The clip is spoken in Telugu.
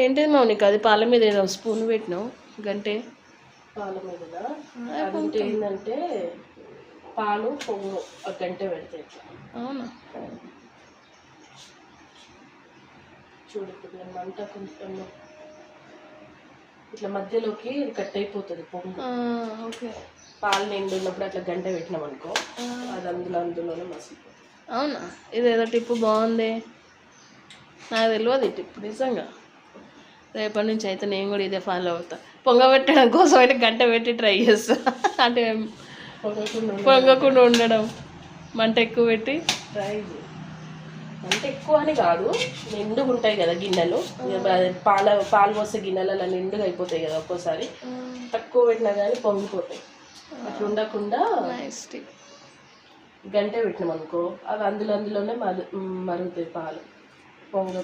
ఏంటిది మౌనిక అది పాల మీద ఏదో స్పూన్ పెట్టినావు గంటే పాల మీద అంటే ఏంటంటే పాలు పొంగు ఒక గంట పెడితే ఇట్లా. అవునా? చూడు ఇప్పుడు నేను మంట కొంచెం ఇట్లా మధ్యలోకి కట్ అయిపోతుంది పొంగు. ఓకే. పాలు నిండు ఉన్నప్పుడు అట్లా గంట పెట్టినాం అనుకో అది అందులోనే మసిలిపోతుంది. అవునా? ఇదేదో టిప్పు బాగుంది, నాకు తెలియదు ఈ టిప్పు నిజంగా. రేపటి నుంచి అయితే నేను కూడా ఇదే ఫాలో అవుతా. పొంగబెట్టడం కోసం అయితే గంట పెట్టి ట్రై చేస్తా. అంటే పొంగకుండా ఉండడం, మంట ఎక్కువ పెట్టి ట్రై చేయి. అంటే ఎక్కువ అని కాదు, నిండుగా ఉంటాయి కదా గిన్నెలు, పాలు పోసే గిన్నెలు అలా నిండుగా అయిపోతాయి కదా ఒక్కోసారి. తక్కువ పెట్టినా కానీ పొంగిపోతాయి. అట్లా ఉండకుండా గంటే పెట్టినాం అనుకో అవి అందులోనే మరుగుతాయి పాలు పొంగ.